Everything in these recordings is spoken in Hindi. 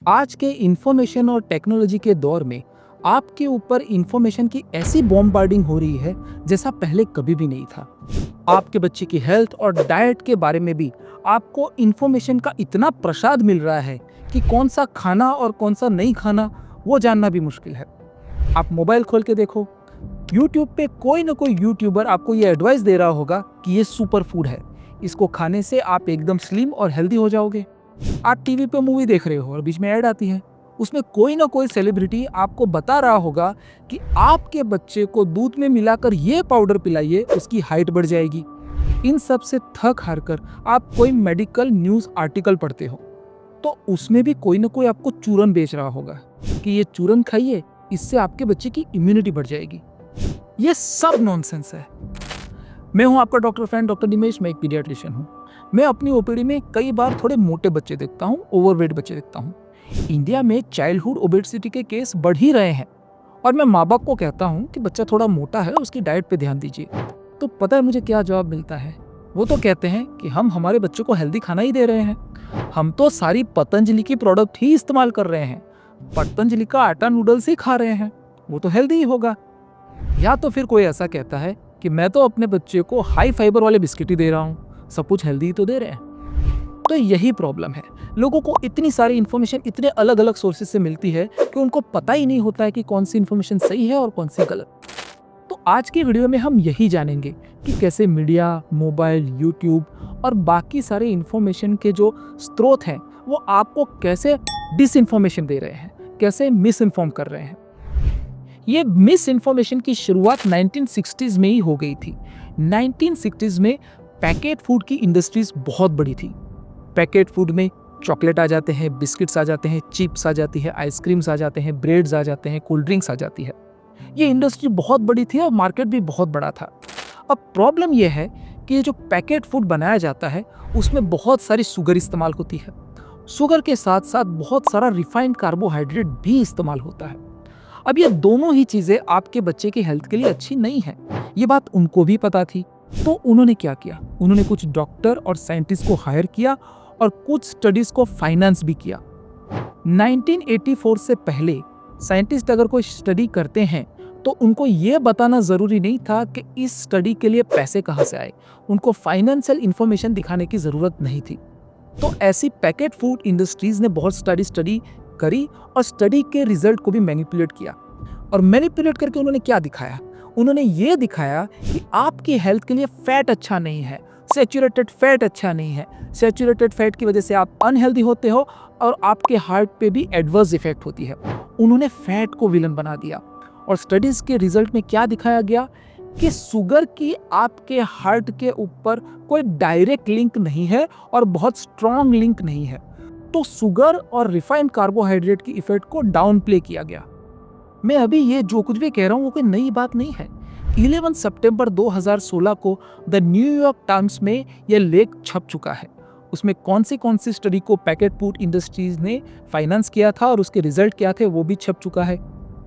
आज के इंफॉर्मेशन और टेक्नोलॉजी के दौर में आपके ऊपर इंफॉर्मेशन की ऐसी बॉम्बार्डिंग हो रही है जैसा पहले कभी भी नहीं था। आपके बच्चे की हेल्थ और डाइट के बारे में भी आपको इंफॉर्मेशन का इतना प्रसाद मिल रहा है कि कौन सा खाना और कौन सा नहीं खाना वो जानना भी मुश्किल है। आप मोबाइल खोल के देखो, यूट्यूब पे कोई ना कोई यूट्यूबर आपको ये एडवाइस दे रहा होगा कि ये सुपर फूड है, इसको खाने से आप एकदम स्लिम और हेल्दी हो जाओगे। आप टीवी पे मूवी देख रहे हो और बीच में ऐड आती है, उसमें कोई ना कोई सेलिब्रिटी आपको बता रहा होगा कि आपके बच्चे को दूध में मिलाकर ये पाउडर पिलाइए, उसकी हाइट बढ़ जाएगी। इन सब से थक हार कर आप कोई मेडिकल न्यूज़ आर्टिकल पढ़ते हो तो उसमें भी कोई ना कोई आपको चूरन बेच रहा होगा कि ये चूरन खाइए, इससे आपके बच्चे की इम्यूनिटी बढ़ जाएगी। ये सब नॉनसेंस है। मैं हूं आपका डॉक्टर फ्रेंड डॉक्टर निमेश। मैं एक पीडियाट्रिशियन हूं। मैं अपनी ओपीडी में कई बार थोड़े मोटे बच्चे देखता हूं, ओवरवेट बच्चे देखता हूं। इंडिया में चाइल्डहुड ओबेसिटी के केस बढ़ ही रहे हैं और मैं माँ बाप को कहता हूं कि बच्चा थोड़ा मोटा है, उसकी डाइट पे ध्यान दीजिए। तो पता है मुझे क्या जवाब मिलता है? वो तो कहते हैं कि हम हमारे बच्चों को हेल्दी खाना ही दे रहे हैं, हम तो सारी पतंजलि की प्रोडक्ट ही इस्तेमाल कर रहे हैं, पतंजलि का आटा नूडल्स ही खा रहे हैं, वो तो हेल्दी ही होगा। या तो फिर कोई ऐसा कहता है कि मैं तो अपने बच्चे को हाई फाइबर वाले बिस्किट ही दे रहा हूँ, सब कुछ हेल्दी ही तो दे रहे हैं। तो यही प्रॉब्लम है, लोगों को इतनी सारी इन्फॉर्मेशन इतने अलग अलग सोर्सेज से मिलती है कि उनको पता ही नहीं होता है कि कौन सी इन्फॉर्मेशन सही है और कौन सी गलत। तो आज की वीडियो में हम यही जानेंगे कि कैसे मीडिया, मोबाइल, यूट्यूब और बाकी सारे इन्फॉर्मेशन के जो स्रोत हैं वो आपको कैसे डिसइंफॉर्मेशन दे रहे हैं, कैसे मिस इन्फॉर्म कर रहे हैं। ये मिस इन्फॉर्मेशन की शुरुआत 1960s में ही हो गई थी। 1960s में पैकेट फूड की इंडस्ट्रीज बहुत बड़ी थी। पैकेट फूड में चॉकलेट आ जाते हैं, बिस्किट्स आ जाते हैं, चिप्स आ जाती है, आइसक्रीम्स आ जाते हैं, ब्रेड्स आ जाते हैं, कोल्ड ड्रिंक्स आ जाती है। ये इंडस्ट्री बहुत बड़ी थी और मार्केट भी बहुत बड़ा था। अब प्रॉब्लम यह है कि ये जो पैकेट फूड बनाया जाता है उसमें बहुत सारी शुगर इस्तेमाल होती है। शुगर के साथ साथ बहुत सारा रिफाइंड कार्बोहाइड्रेट भी इस्तेमाल होता है। अब ये दोनों ही चीजें आपके बच्चे की हेल्थ के लिए अच्छी नहीं है, ये बात उनको भी पता थी। तो उन्होंने क्या किया? उन्होंने कुछ डॉक्टर और साइंटिस्ट को हायर किया और कुछ स्टडीज को फाइनेंस भी किया। 1984 से पहले साइंटिस्ट अगर कोई स्टडी करते हैं तो उनको ये बताना जरूरी नहीं था कि इस स्टडी के लिए पैसे कहाँ से आए, उनको फाइनेंशियल इंफॉर्मेशन दिखाने की जरूरत नहीं थी। तो ऐसी पैकेट फूड इंडस्ट्रीज ने बहुत स्टडी करी और स्टडी के रिजल्ट को भी मैनिपुलेट किया। और मैनिपुलेट करके उन्होंने क्या दिखाया? उन्होंने ये दिखाया कि आपकी हेल्थ के लिए फैट अच्छा नहीं है, सैचुरेटेड फैट अच्छा नहीं है। सैचुरेटेड फैट की वजह से आप अनहेल्दी होते हो और आपके हार्ट पे भी एडवर्स इफेक्ट होती है। उन्होंने फैट को विलन बना दिया। और स्टडीज के रिजल्ट में क्या दिखाया गया कि शुगर की आपके हार्ट के ऊपर कोई डायरेक्ट लिंक नहीं है और बहुत स्ट्रॉन्ग लिंक नहीं है। तो शुगर और रिफाइंड कार्बोहाइड्रेट की इफेक्ट को डाउन प्ले किया गया। मैं अभी ये जो कुछ भी कह रहा हूँ वो कोई नई बात नहीं है। 11 सितंबर 2016 को द न्यूयॉर्क टाइम्स में यह लेख छप चुका है। उसमें कौन सी स्टडी को पैकेट फूड इंडस्ट्रीज ने फाइनेंस किया था और उसके रिजल्ट क्या थे वो भी छप चुका है।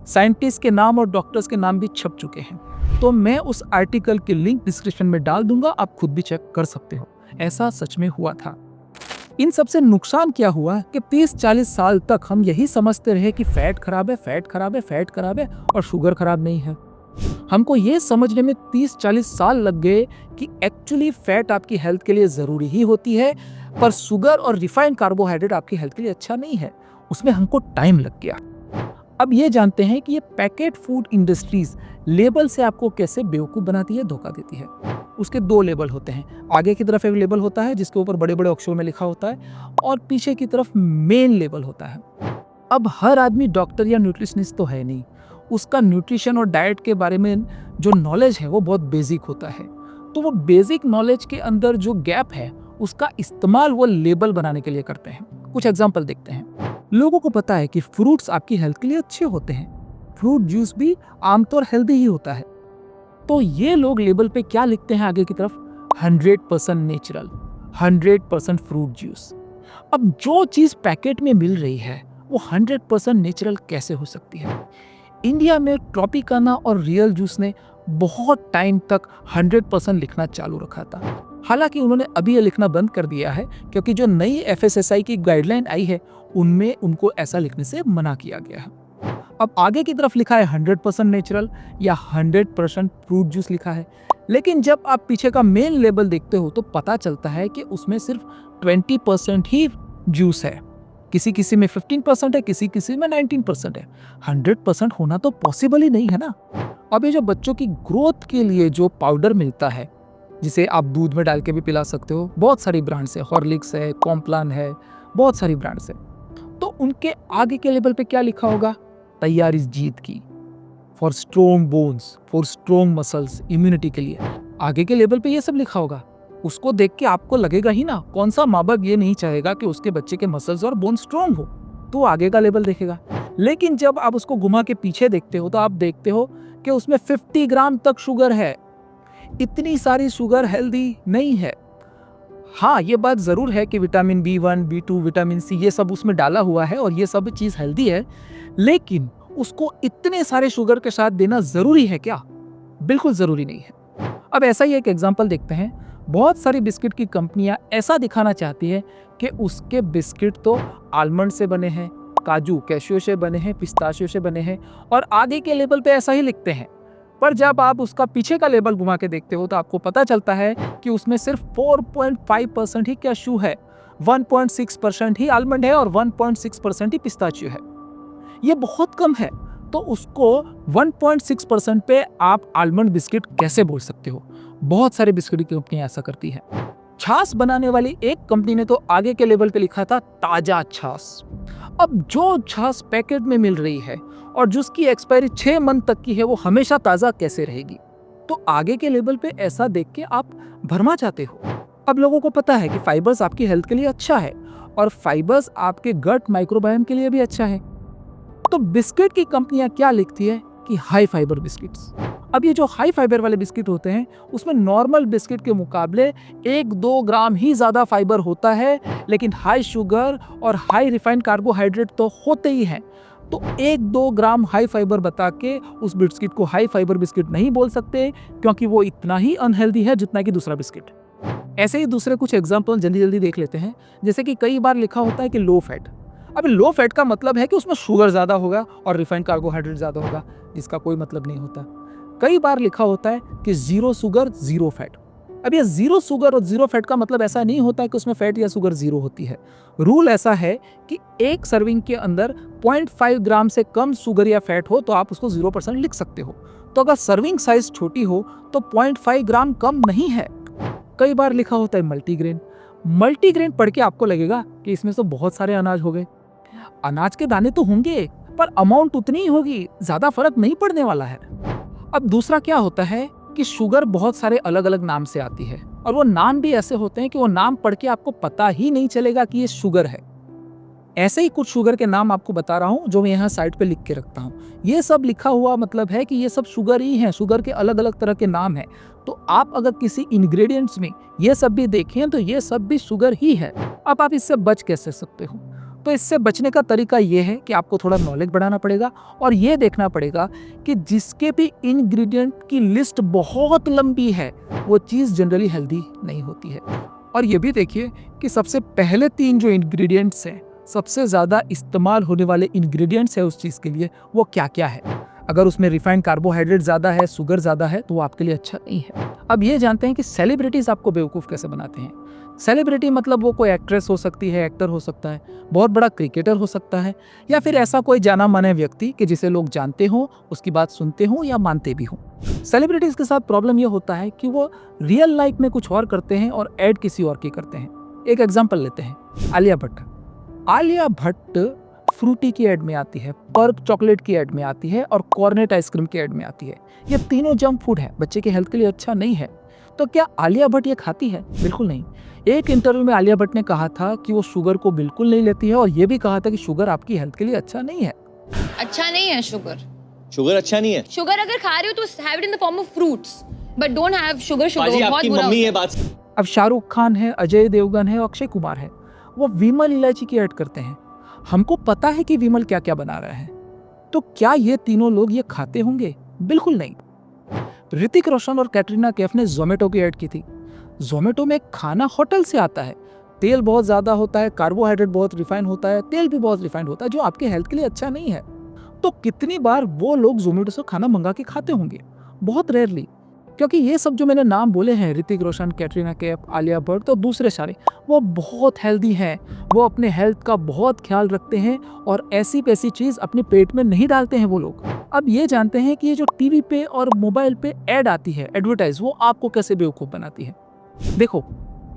साइंटिस्ट के नाम और डॉक्टर्स के नाम भी छप चुके हैं। तो मैं उस आर्टिकल की लिंक डिस्क्रिप्शन में डाल दूंगा, आप खुद भी चेक कर सकते हो। ऐसा सच में हुआ था। इन सबसे नुकसान क्या हुआ कि 30-40 साल तक हम यही समझते रहे कि फैट खराब है, फैट खराब है, फैट खराब है और शुगर खराब नहीं है। हमको ये समझने में 30-40 साल लग गए कि एक्चुअली फैट आपकी हेल्थ के लिए ज़रूरी ही होती है, पर शुगर और रिफाइंड कार्बोहाइड्रेट आपकी हेल्थ के लिए अच्छा नहीं है। उसमें हमको टाइम लग गया। अब ये जानते हैं कि ये पैकेट फूड इंडस्ट्रीज लेबल से आपको कैसे बेवकूफ़ बनाती है, धोखा देती है। उसके दो लेबल होते हैं। आगे की तरफ एक लेबल होता है जिसके ऊपर बड़े बड़े अक्षरों में लिखा होता है और पीछे की तरफ मेन लेबल होता है। अब हर आदमी डॉक्टर या न्यूट्रिशनिस्ट तो है नहीं, उसका न्यूट्रिशन और डाइट के बारे में जो नॉलेज है वो बहुत बेसिक होता है। तो वो बेसिक नॉलेज के अंदर जो गैप है उसका इस्तेमाल वो लेबल बनाने के लिए करते हैं। कुछ एग्जाम्पल देखते हैं। लोगों को पता है कि फ्रूट्स आपकी हेल्थ के लिए अच्छे होते हैं, फ्रूट जूस भी आमतौर हेल्दी ही होता है। तो ये लोग लेबल पे क्या लिखते हैं आगे की तरफ? 100% नेचुरल, 100% फ्रूट जूस। अब जो चीज़ पैकेट में मिल रही है वो 100% नेचुरल कैसे हो सकती है? इंडिया में ट्रॉपिकाना और रियल जूस ने बहुत टाइम तक 100% लिखना चालू रखा था। हालांकि उन्होंने अभी ये लिखना बंद कर दिया है क्योंकि जो नई FSSAI की गाइडलाइन आई है उनमें उनको ऐसा लिखने से मना किया गया है। अब आगे की तरफ लिखा है 100% नेचुरल या 100% फ्रूट जूस लिखा है, लेकिन जब आप पीछे का मेन लेबल देखते हो तो पता चलता है कि उसमें सिर्फ 20% ही जूस है। किसी किसी में 15% है, किसी किसी में 19% है। 100% होना तो पॉसिबल ही नहीं है ना। अब ये जो बच्चों की ग्रोथ के लिए जो पाउडर मिलता है, जिसे आप दूध में डाल के भी पिला सकते हो, बहुत सारी ब्रांड्स है, हॉर्लिक्स है, कॉम्प्लान है, बहुत सारी ब्रांड्स है। तो उनके आगे के लेबल पे क्या लिखा होगा? तैयार इस जीत की, for strong bones, for strong muscles, immunity के लिए। आगे के लेबल पे ये सब लिखा होगा। उसको देख के आपको लगेगा ही ना, कौन सा माँ बाप ये नहीं चाहेगा कि उसके बच्चे के मसल्स और बोन स्ट्रॉन्ग हो, तो आगे का लेबल देखेगा। लेकिन जब आप उसको घुमा के पीछे देखते हो तो आप देखते हो कि उसमें 50 ग्राम तक शुगर है। इतनी सारी शुगर हेल्दी नहीं है। हाँ, ये बात जरूर है कि vitamin B1, B2, vitamin C ये सब उसमें डाला हुआ है और ये सब चीज हेल्दी है, लेकिन उसको इतने सारे शुगर के साथ देना जरूरी है क्या? बिल्कुल जरूरी नहीं है। अब ऐसा ही एक एग्जांपल देखते हैं। बहुत सारी बिस्किट की कंपनियां ऐसा दिखाना चाहती है कि उसके बिस्किट तो आलमंड से बने हैं, काजू कैशियो से बने हैं, पिस्ताशियो से बने हैं, और आगे के लेबल पे ऐसा ही लिखते हैं। पर जब आप उसका पीछे का लेबल घुमा के देखते हो तो आपको पता चलता है कि उसमें सिर्फ 4.5% ही कैशियो है, 1.6% ही आलमंड है और 1.6% ही पिस्ताचियो है। ये बहुत कम है। तो उसको 1.6% पे आप आलमंड बिस्किट कैसे बोल सकते हो? बहुत सारे बिस्किट की कंपनियां ऐसा करती हैं। छाछ बनाने वाली एक कंपनी ने तो आगे के लेबल पे लिखा था ताजा छाछ। अब जो छाछ पैकेट में मिल रही है और जिसकी एक्सपायरी 6 मंथ तक की है, वो हमेशा ताजा कैसे रहेगी? तो आगे के लेबल पे ऐसा देख के आप भरमा जाते हो। अब लोगों को पता है कि फाइबर्स आपकी हेल्थ के लिए अच्छा है और फाइबर्स आपके गट माइक्रोबायोम के लिए भी अच्छा है। तो बिस्किट की कंपनियां क्या लिखती है कि हाई फाइबर बिस्किट्स। अब ये जो हाई फाइबर वाले बिस्किट होते हैं उसमें नॉर्मल बिस्किट के मुकाबले 1-2 ग्राम ही ज्यादा फाइबर होता है, लेकिन हाई शुगर और हाई रिफाइंड कार्बोहाइड्रेट तो होते ही हैं। तो 1-2 ग्राम हाई फाइबर बता के उस बिस्किट को हाई फाइबर बिस्किट नहीं बोल सकते, क्योंकि वो इतना ही अनहेल्दी है जितना कि दूसरा बिस्किट। ऐसे ही दूसरे कुछ एग्जाम्पल जल्दी जल्दी देख लेते हैं। जैसे कि कई बार लिखा होता है कि लो फैट। अब लो फैट का मतलब है कि उसमें शुगर ज्यादा होगा और रिफाइंड कार्बोहाइड्रेट ज्यादा होगा, जिसका कोई मतलब नहीं होता। कई बार लिखा होता है कि जीरो शुगर जीरो फैट। अब ये जीरो शुगर और जीरो फैट का मतलब ऐसा नहीं होता है कि उसमें फैट या शुगर जीरो होती है। रूल ऐसा है कि एक सर्विंग के अंदर 0.5 ग्राम से कम शुगर या फैट हो तो आप उसको 0% लिख सकते हो। तो अगर सर्विंग साइज छोटी हो तो 0.5 ग्राम कम नहीं है। कई बार लिखा होता है मल्टीग्रेन। मल्टीग्रेन पढ़ के आपको लगेगा कि इसमें तो बहुत सारे अनाज हो गए। अनाज के दाने तो होंगे, पर अमाउंट उतनी ही होगी, ज्यादा फर्क नहीं पड़ने वाला है। अब दूसरा क्या होता है कि शुगर बहुत सारे अलग अलग नाम से आती है, और वो नाम भी ऐसे होते हैं कि वो नाम पढ़ के आपको पता ही नहीं चलेगा कि ये शुगर है। ऐसे ही कुछ शुगर के नाम आपको बता रहा हूँ जो मैं यहाँ साइड पे लिख के रखता हूँ। ये सब लिखा हुआ मतलब है कि ये सब शुगर ही है, शुगर के अलग अलग तरह के नाम हैं। तो आप अगर किसी इंग्रेडिएंट्स में ये सब भी देखें तो ये सब भी शुगर ही है। अब आप इससे बच कैसे सकते हो? तो इससे बचने का तरीका ये है कि आपको थोड़ा नॉलेज बढ़ाना पड़ेगा और ये देखना पड़ेगा कि जिसके भी इंग्रेडिएंट की लिस्ट बहुत लंबी है वो चीज़ जनरली हेल्दी नहीं होती है। और ये भी देखिए कि सबसे पहले 3 जो इंग्रेडिएंट्स हैं, सबसे ज़्यादा इस्तेमाल होने वाले इंग्रेडिएंट्स है उस चीज़ के लिए, वो क्या क्या है। अगर उसमें रिफाइंड कार्बोहाइड्रेट ज़्यादा है, शुगर ज़्यादा है, तो वो आपके लिए अच्छा नहीं है। अब ये जानते हैं कि सेलिब्रिटीज़ आपको बेवकूफ़ कैसे बनाते हैं। सेलिब्रिटी मतलब वो कोई एक्ट्रेस हो सकती है, एक्टर हो सकता है, बहुत बड़ा क्रिकेटर हो सकता है, या फिर ऐसा कोई जाना माने व्यक्ति कि जिसे लोग जानते हो, उसकी बात सुनते हो या मानते भी हो। सेलिब्रिटीज़ के साथ प्रॉब्लम ये होता है कि वो रियल लाइफ में कुछ और करते हैं और ऐड किसी और की करते हैं। एक एग्जाम्पल लेते हैं, आलिया भट्ट। आलिया भट्ट फ्रूटी की ऐड में आती है, पर्क चॉकलेट की ऐड में आती है और कॉर्नेट आइसक्रीम की ऐड में आती है। ये तीनों जंक फूड है, बच्चे की हेल्थ के लिए अच्छा नहीं है। तो क्या आलिया भट्ट ये खाती है? बिल्कुल नहीं। एक इंटरव्यू में आलिया भट्ट ने कहा था कि वो शुगर को बिल्कुल नहीं लेती है और ये भी कहा था कि शुगर आपकी हेल्थ के लिए अच्छा नहीं है। अच्छा नहीं है शुगर। शुगर अच्छा नहीं है। शुगर अगर खा रहे हो तो have it in the form of fruits, but don't have sugar. Sugar बाजी, बहुत आपकी बुरा मम्मी होता ये है। बात। अब शाहरुख खान है, अजय देवगन है, अक्षय कुमार है, वो विमल इलायची की ऐड करते हैं। हमको पता है कि विमल क्या क्या बना रहा है। तो क्या ये तीनों लोग ये खाते होंगे? बिल्कुल नहीं। ऋतिक रोशन और कैटरीना कैफ ने जोमेटो की ऐड की थी। जोमेटो में खाना होटल से आता है, तेल बहुत ज़्यादा होता है, कार्बोहाइड्रेट बहुत रिफाइन होता है, तेल भी बहुत रिफाइंड होता है, जो आपके हेल्थ के लिए अच्छा नहीं है। तो कितनी बार वो लोग जोमेटो से खाना मंगा के खाते होंगे? बहुत रेयरली, क्योंकि ये सब जो मैंने नाम बोले हैं, ऋतिक रोशन, कैटरीना कैफ, आलिया भट्ट, तो दूसरे सारे, वो बहुत हेल्दी हैं, वो अपने हेल्थ का बहुत ख्याल रखते हैं और ऐसी वैसी चीज़ अपने पेट में नहीं डालते हैं वो लोग। अब ये जानते हैं कि ये जो टीवी पे और मोबाइल पे ऐड आती है, एडवर्टाइज, वो आपको कैसे बेवकूफ़ बनाती है। देखो,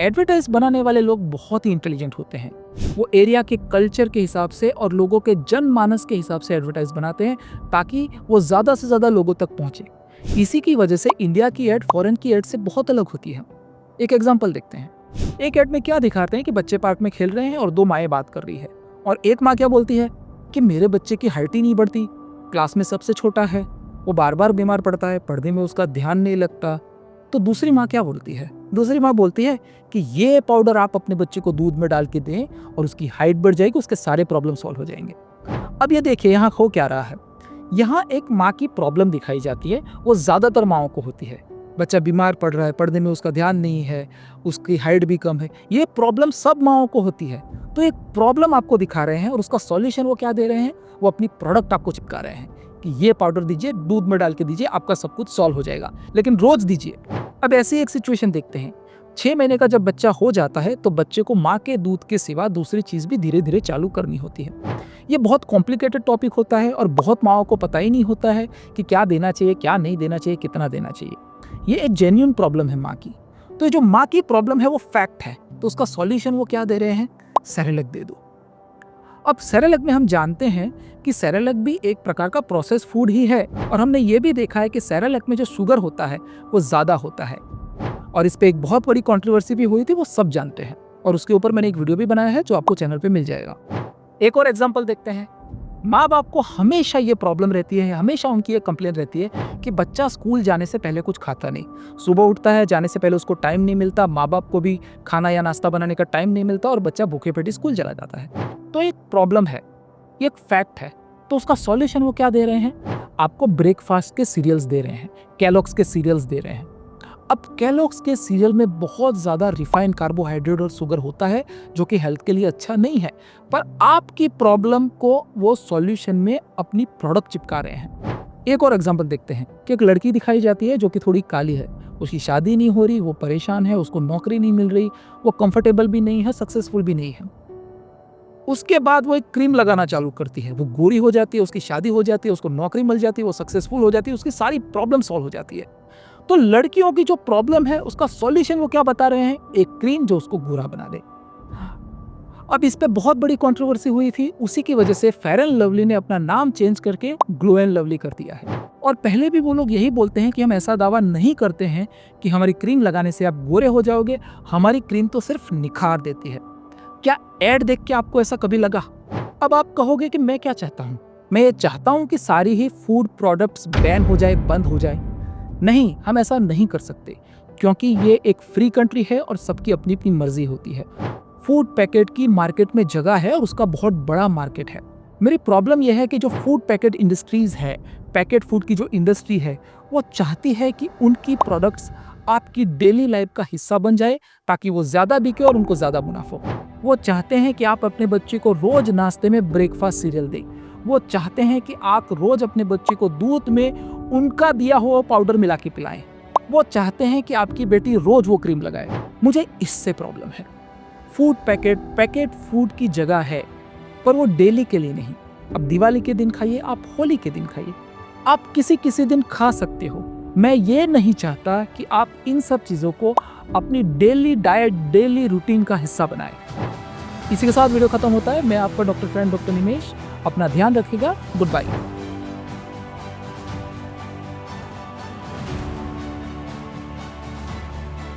एडवर्टाइज बनाने वाले लोग बहुत ही इंटेलिजेंट होते हैं। वो एरिया के कल्चर के हिसाब से और लोगों के जनमानस के हिसाब से एडवर्टाइज बनाते हैं ताकि वो ज़्यादा से ज़्यादा लोगों तक पहुँचे। इसी की वजह से इंडिया की एड फॉरेन की एड से बहुत अलग होती है। एक एग्जांपल देखते हैं। एक एड में क्या दिखाते हैं कि बच्चे पार्क में खेल रहे हैं और दो माएँ बात कर रही है, और एक माँ क्या बोलती है कि मेरे बच्चे की हाइट ही नहीं बढ़ती, क्लास में सबसे छोटा है, वो बार बार बीमार पड़ता है, पढ़ने में उसका ध्यान नहीं लगता। तो दूसरी माँ क्या बोलती है? दूसरी माँ बोलती है कि ये पाउडर आप अपने बच्चे को दूध में डाल के दें और उसकी हाइट बढ़ जाएगी, उसके सारे प्रॉब्लम सॉल्व हो जाएंगे। अब ये देखिए यहाँ हो क्या रहा है। यहाँ एक माँ की प्रॉब्लम दिखाई जाती है, वो ज़्यादातर माँओं को होती है। बच्चा बीमार पड़ रहा है, पढ़ने में उसका ध्यान नहीं है, उसकी हाइट भी कम है, ये प्रॉब्लम सब माँओं को होती है। तो एक प्रॉब्लम आपको दिखा रहे हैं और उसका सॉल्यूशन वो क्या दे रहे हैं? वो अपनी प्रोडक्ट आपको चिपका रहे हैं कि ये पाउडर दीजिए, दूध में डाल के दीजिए, आपका सब कुछ सॉल्व हो जाएगा, लेकिन रोज दीजिए। अब ऐसी एक सिचुएशन देखते हैं। 6 महीने का जब बच्चा हो जाता है तो बच्चे को माँ के दूध के सिवा दूसरी चीज़ भी धीरे धीरे चालू करनी होती है। ये बहुत कॉम्प्लिकेटेड टॉपिक होता है और बहुत माँओं को पता ही नहीं होता है कि क्या देना चाहिए, क्या नहीं देना चाहिए, कितना देना चाहिए। ये एक जेन्युइन प्रॉब्लम है माँ की। तो ये जो माँ की प्रॉब्लम है वो फैक्ट है, तो उसका सॉल्यूशन वो क्या दे रहे हैं? सेरेलैक दे दो। अब सेरेलैक में हम जानते हैं कि सेरेलैक भी एक प्रकार का प्रोसेस फूड ही है, और हमने ये भी देखा है कि सेरेलैक में जो शुगर होता है वो ज़्यादा होता है, और इस पे एक बहुत बड़ी कंट्रोवर्सी भी हुई थी, वो सब जानते हैं, और उसके ऊपर मैंने एक वीडियो भी बनाया है जो आपको चैनल पे मिल जाएगा। एक और एग्जांपल देखते हैं। माँ बाप को हमेशा ये प्रॉब्लम रहती है, हमेशा उनकी ये कंप्लेंट रहती है कि बच्चा स्कूल जाने से पहले कुछ खाता नहीं, सुबह उठता है, जाने से पहले उसको टाइम नहीं मिलता, माँ बाप को भी खाना या नाश्ता बनाने का टाइम नहीं मिलता और बच्चा भूखे पेट स्कूल चला जाता है। तो एक प्रॉब्लम है, ये एक फैक्ट है। तो उसका सॉल्यूशन वो क्या दे रहे हैं? आपको ब्रेकफास्ट के सीरियल्स दे रहे हैं, केलॉग्स के सीरियल्स दे रहे हैं। अब केलॉग्स के सीरियल में बहुत ज़्यादा रिफाइंड कार्बोहाइड्रेट और शुगर होता है जो कि हेल्थ के लिए अच्छा नहीं है, पर आपकी प्रॉब्लम को वो सॉल्यूशन में अपनी प्रोडक्ट चिपका रहे हैं। एक और एग्जांपल देखते हैं कि एक लड़की दिखाई जाती है जो कि थोड़ी काली है, उसकी शादी नहीं हो रही, वो परेशान है, उसको नौकरी नहीं मिल रही, वो कंफर्टेबल भी नहीं है, सक्सेसफुल भी नहीं है। उसके बाद वो एक क्रीम लगाना चालू करती है, वो गोरी हो जाती है, उसकी शादी हो जाती है, उसको नौकरी मिल जाती है, वो सक्सेसफुल हो जाती है, उसकी सारी प्रॉब्लम सॉल्व हो जाती है। तो लड़कियों की जो प्रॉब्लम है उसका सॉल्यूशन वो क्या बता रहे हैं? एक क्रीम जो उसको गोरा बना दे। अब इस पे बहुत बड़ी कंट्रोवर्सी हुई थी, उसी की वजह से फेयर एंड लवली ने अपना नाम चेंज करके ग्लो एंड लवली कर दिया है। और पहले भी वो लोग यही बोलते हैं कि हम ऐसा दावा नहीं करते हैं कि हमारी क्रीम लगाने से आप गोरे हो जाओगे, हमारी क्रीम तो सिर्फ निखार देती है। क्या एड देख के आपको ऐसा कभी लगा? अब आप कहोगे कि मैं क्या चाहता हूँ? मैं ये चाहता हूँ कि सारी ही फूड प्रोडक्ट्स बैन हो जाए, बंद हो जाए। नहीं, हम ऐसा नहीं कर सकते, क्योंकि ये एक फ्री कंट्री है और सबकी अपनी अपनी मर्जी होती है। फूड पैकेट की मार्केट में जगह है और उसका बहुत बड़ा मार्केट है। मेरी प्रॉब्लम यह है कि जो फूड पैकेट इंडस्ट्रीज है, पैकेट फूड की जो इंडस्ट्री है, वो चाहती है कि उनकी प्रोडक्ट्स आपकी डेली लाइफ का हिस्सा बन जाए ताकि वो ज़्यादा बिके और उनको ज़्यादा मुनाफा हो। वो चाहते हैं कि आप अपने बच्चे को रोज नाश्ते में ब्रेकफास्ट सीरियल दें। वो चाहते हैं कि आप रोज अपने बच्चे को दूध में उनका दिया हुआ पाउडर मिला के पिलाएं। वो चाहते हैं कि आपकी बेटी रोज वो क्रीम लगाए। मुझे इससे प्रॉब्लम है। फूड पैकेट फूड की जगह है, पर वो डेली के लिए नहीं। अब दिवाली के दिन खाइए, आप होली के दिन खाइए, आप किसी दिन खा सकते हो। मैं ये नहीं चाहता कि आप इन सब चीज़ों को अपनी डेली डाइट, डेली रूटीन का हिस्सा बनाएं। इसी के साथ वीडियो खत्म होता है। मैं आपका डॉक्टर फ्रेंड डॉक्टर निमेश। अपना ध्यान रखिएगा। Good bye.